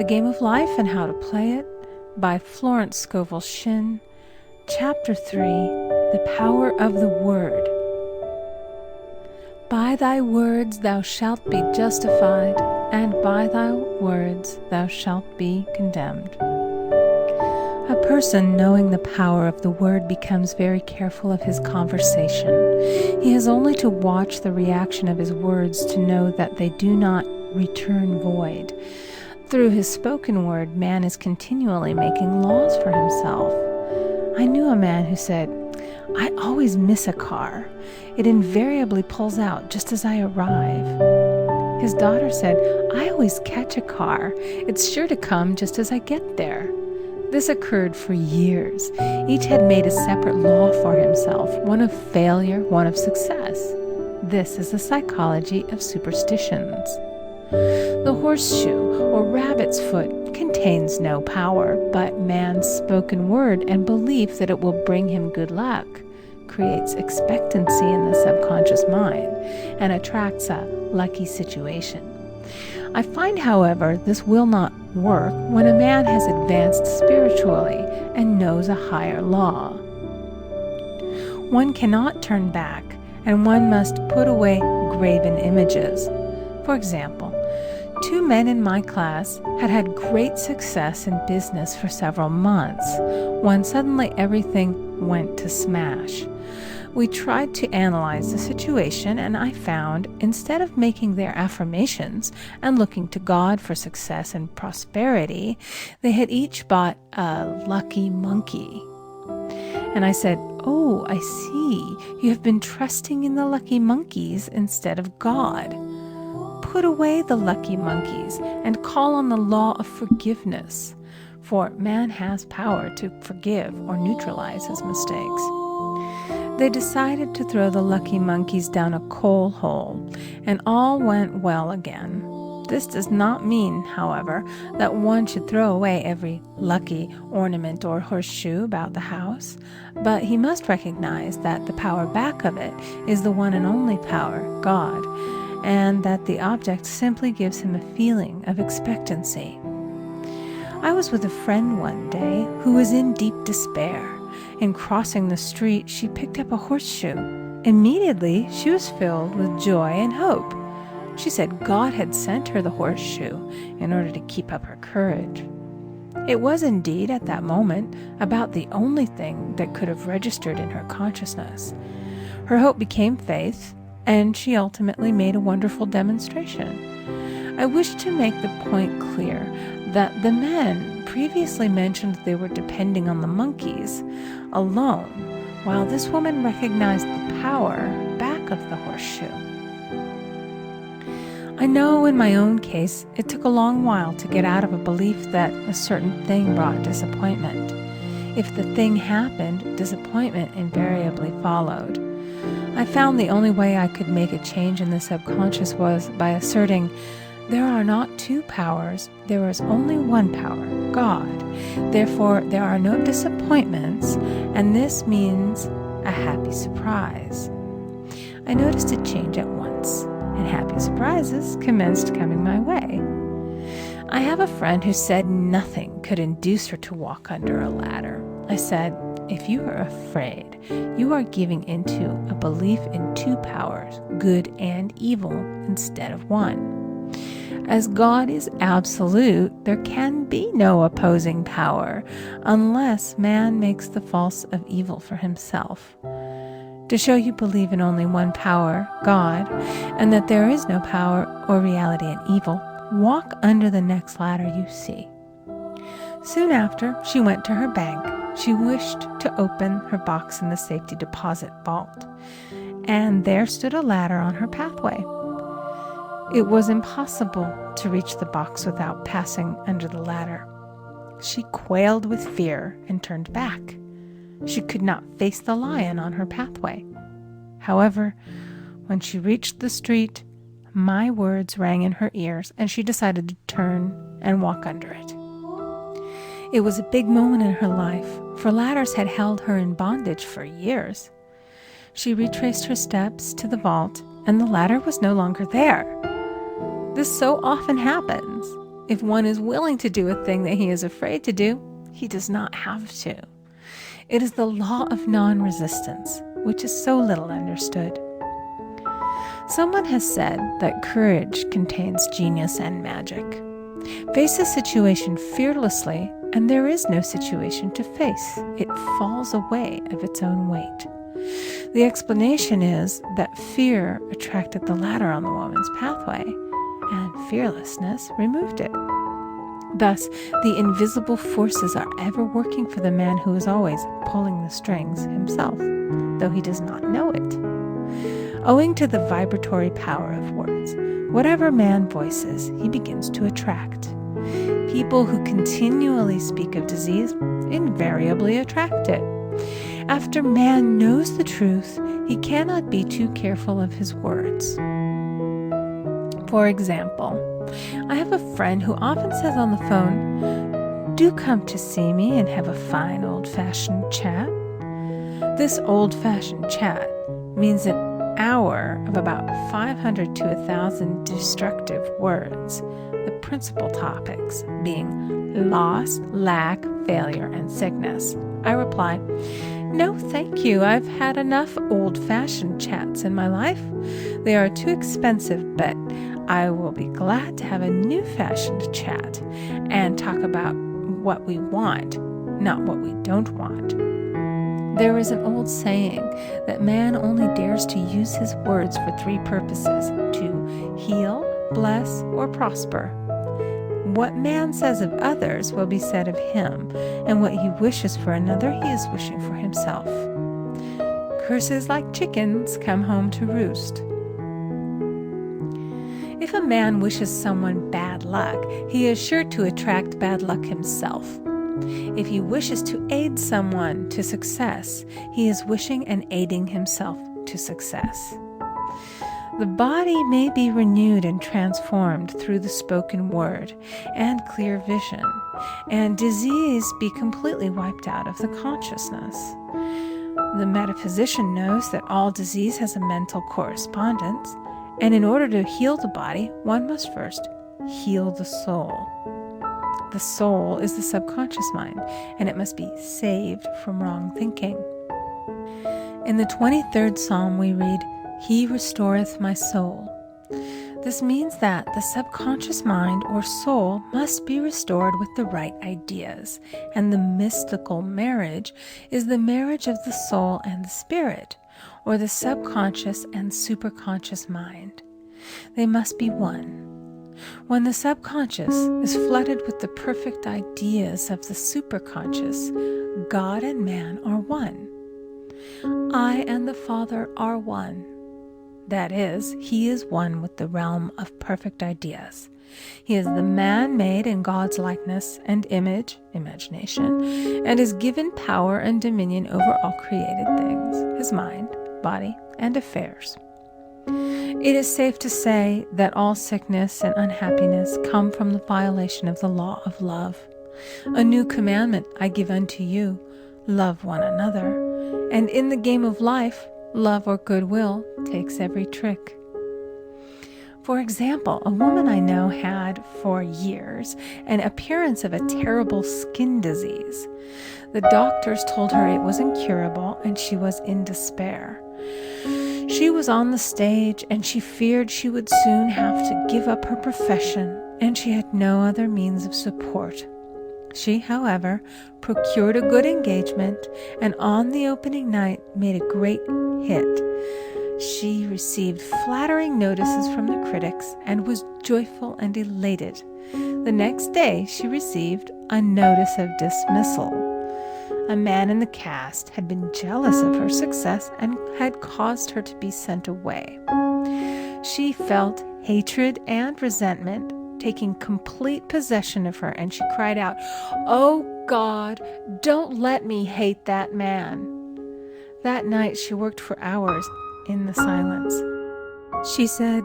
The Game of Life and How to Play It by Florence Scovel Shinn. Chapter 3, The Power of the Word. By thy words thou shalt be justified, and by thy words thou shalt be condemned. A person knowing the power of the word becomes very careful of his conversation. He has only to watch the reaction of his words to know that they do not return void. Through his spoken word, man is continually making laws for himself. I knew a man who said, "I always miss a car. It invariably pulls out just as I arrive." His daughter said, "I always catch a car. It's sure to come just as I get there." This occurred for years. Each had made a separate law for himself, one of failure, one of success. This is the psychology of superstitions. The horseshoe, or rabbit's foot, contains no power, but man's spoken word and belief that it will bring him good luck creates expectancy in the subconscious mind and attracts a lucky situation. I find, however, this will not work when a man has advanced spiritually and knows a higher law. One cannot turn back, and one must put away graven images. For example, 2 men in my class had great success in business for several months, when suddenly everything went to smash. We tried to analyze the situation, and I found, instead of making their affirmations and looking to God for success and prosperity, they had each bought a lucky monkey. And I said, "Oh, I see. You have been trusting in the lucky monkeys instead of God. Put away the lucky monkeys and call on the law of forgiveness, for man has power to forgive or neutralize his mistakes." They decided to throw the lucky monkeys down a coal hole, and all went well again. This does not mean, however, that one should throw away every lucky ornament or horseshoe about the house, but he must recognize that the power back of it is the one and only power, God, and that the object simply gives him a feeling of expectancy. I was with a friend one day who was in deep despair. In crossing the street, she picked up a horseshoe. Immediately, she was filled with joy and hope. She said God had sent her the horseshoe in order to keep up her courage. It was indeed, at that moment, about the only thing that could have registered in her consciousness. Her hope became faith, and she ultimately made a wonderful demonstration. I wish to make the point clear that the men previously mentioned they were depending on the monkeys alone, while this woman recognized the power back of the horseshoe. I know in my own case it took a long while to get out of a belief that a certain thing brought disappointment. If the thing happened, disappointment invariably followed. I found the only way I could make a change in the subconscious was by asserting, there are not 2 powers, there is only one power, God. Therefore, there are no disappointments, and this means a happy surprise. I noticed a change at once, and happy surprises commenced coming my way. I have a friend who said nothing could induce her to walk under a ladder. I said, "If you are afraid, you are giving into a belief in 2 powers, good and evil, instead of one. As God is absolute, there can be no opposing power unless man makes the false of evil for himself. To show you believe in only one power, God, and that there is no power or reality in evil, walk under the next ladder you see." Soon after, she went to her bank. She wished to open her box in the safety deposit vault, and there stood a ladder on her pathway. It was impossible to reach the box without passing under the ladder. She quailed with fear and turned back. She could not face the lion on her pathway. However, when she reached the street, my words rang in her ears, and she decided to turn and walk under it. It was a big moment in her life, for ladders had held her in bondage for years. She retraced her steps to the vault, and the ladder was no longer there. This so often happens. If one is willing to do a thing that he is afraid to do, he does not have to. It is the law of non-resistance, which is so little understood. Someone has said that courage contains genius and magic. Face a situation fearlessly, and there is no situation to face. It falls away of its own weight. The explanation is that fear attracted the ladder on the woman's pathway, and fearlessness removed it. Thus, the invisible forces are ever working for the man who is always pulling the strings himself, though he does not know it. Owing to the vibratory power of words, whatever man voices, he begins to attract. People who continually speak of disease invariably attract it. After man knows the truth, he cannot be too careful of his words. For example, I have a friend who often says on the phone, "Do come to see me and have a fine old-fashioned chat." This old-fashioned chat means an hour of about 500 to 1,000 destructive words, the principal topics being loss, lack, failure, and sickness. I reply, "No, thank you. I've had enough old-fashioned chats in my life. They are too expensive, but I will be glad to have a new-fashioned chat and talk about what we want, not what we don't want." There is an old saying that man only dares to use his words for three purposes: to heal, bless, or prosper. What man says of others will be said of him, and what he wishes for another he is wishing for himself. Curses like chickens come home to roost. If a man wishes someone bad luck, he is sure to attract bad luck himself. If he wishes to aid someone to success, he is wishing and aiding himself to success. The body may be renewed and transformed through the spoken word and clear vision, and disease be completely wiped out of the consciousness. The metaphysician knows that all disease has a mental correspondence, and in order to heal the body, one must first heal the soul. The soul is the subconscious mind, and it must be saved from wrong thinking. In the 23rd Psalm we read, "He restoreth my soul." This means that the subconscious mind or soul must be restored with the right ideas, and the mystical marriage is the marriage of the soul and the spirit, or the subconscious and superconscious mind. They must be one. When the subconscious is flooded with the perfect ideas of the superconscious, God and man are one. I and the Father are one. That is, he is one with the realm of perfect ideas. He is the man made in God's likeness and image, imagination, and is given power and dominion over all created things, his mind, body, and affairs. It is safe to say that all sickness and unhappiness come from the violation of the law of love. A new commandment I give unto you, love one another. And in the game of life, love or goodwill takes every trick. For example, a woman I know had for years an appearance of a terrible skin disease. The doctors told her it was incurable and she was in despair. She was on the stage and she feared she would soon have to give up her profession, and she had no other means of support. She, however, procured a good engagement and on the opening night made a great hit. She received flattering notices from the critics and was joyful and elated. The next day she received a notice of dismissal. A man in the cast had been jealous of her success and had caused her to be sent away. She felt hatred and resentment taking complete possession of her, and she cried out, "Oh God, don't let me hate that man." That night she worked for hours in the silence. She said,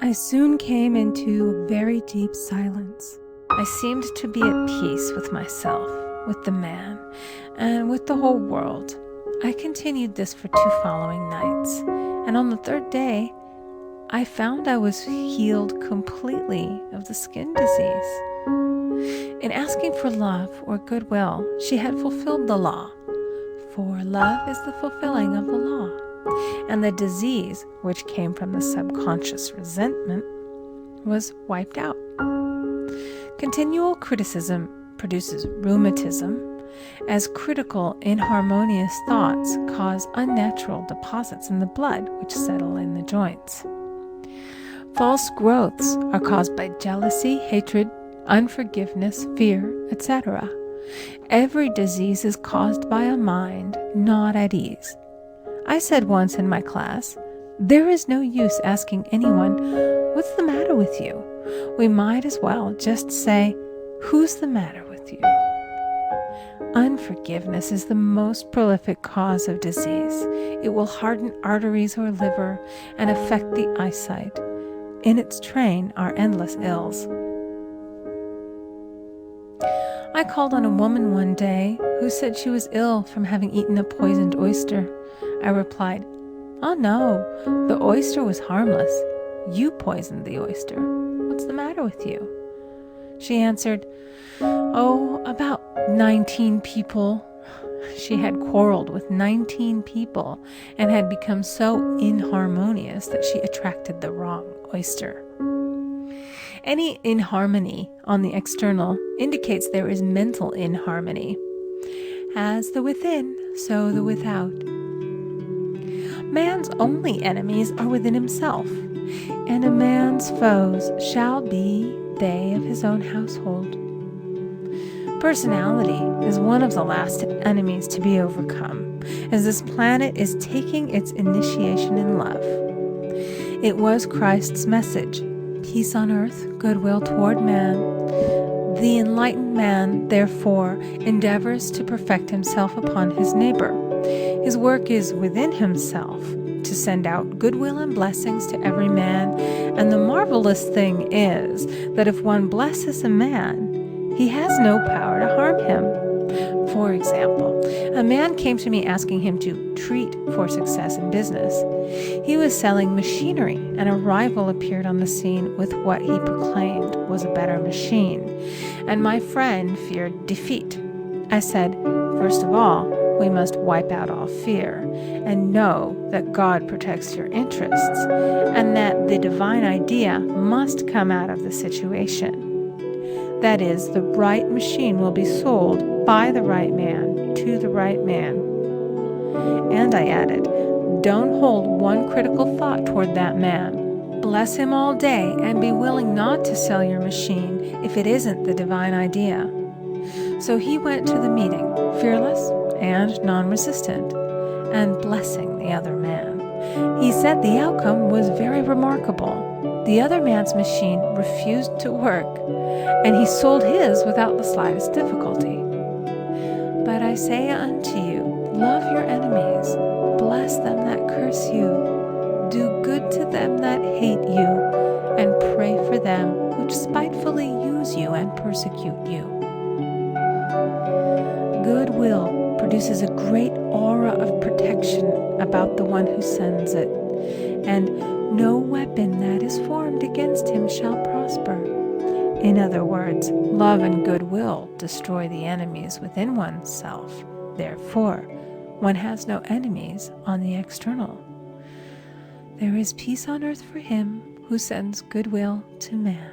"I soon came into a very deep silence. I seemed to be at peace with myself, with the man, and with the whole world. I continued this for 2 following nights, and on the 3rd day, I found I was healed completely of the skin disease. asking for love or goodwill, she had fulfilled the law. For love is the fulfilling of the law. And the disease, which came from the subconscious resentment, was wiped out. Continual criticism produces rheumatism, as critical, inharmonious thoughts cause unnatural deposits in the blood which settle in the joints. False growths are caused by jealousy, hatred, unforgiveness, fear, etc. Every disease is caused by a mind not at ease. I said once in my class, there is no use asking anyone, what's the matter with you? We might as well just say, who's the matter with you? Unforgiveness is the most prolific cause of disease. It will harden arteries or liver and affect the eyesight. In its train are endless ills. I called on a woman one day who said she was ill from having eaten a poisoned oyster. I replied, "Oh no, the oyster was harmless. You poisoned the oyster. What's the matter with you?" She answered, "Oh, about 19 people." She had quarreled with 19 people and had become so inharmonious that she attracted the wrong oyster. Any inharmony on the external indicates there is mental inharmony. As the within, so the without. Man's only enemies are within himself, and a man's foes shall be they of his own household. Personality is one of the last enemies to be overcome, as this planet is taking its initiation in love. It was Christ's message, peace on earth, goodwill toward man. The enlightened man, therefore, endeavors to perfect himself upon his neighbor. His work is within himself, to send out goodwill and blessings to every man, and the marvelous thing is that if one blesses a man, he has no power to harm him. For example, a man came to me asking him to treat for success in business. He was selling machinery, and a rival appeared on the scene with what he proclaimed was a better machine, and my friend feared defeat. I said, first of all, we must wipe out all fear and know that God protects your interests and that the divine idea must come out of the situation. That is, the right machine will be sold by the right man to the right man. And I added, don't hold one critical thought toward that man. Bless him all day and be willing not to sell your machine if it isn't the divine idea. So he went to the meeting, fearless and non-resistant, and blessing the other man. He said the outcome was very remarkable. The other man's machine refused to work, and he sold his without the slightest difficulty. But I say unto you, love your enemies, bless them that curse you, do good to them that hate you, and pray for them which spitefully use you and persecute you. Goodwill produces a great aura of protection about the one who sends it, and no weapon that is formed against him shall prosper. In other words, love and goodwill destroy the enemies within oneself. Therefore, one has no enemies on the external. There is peace on earth for him who sends goodwill to man.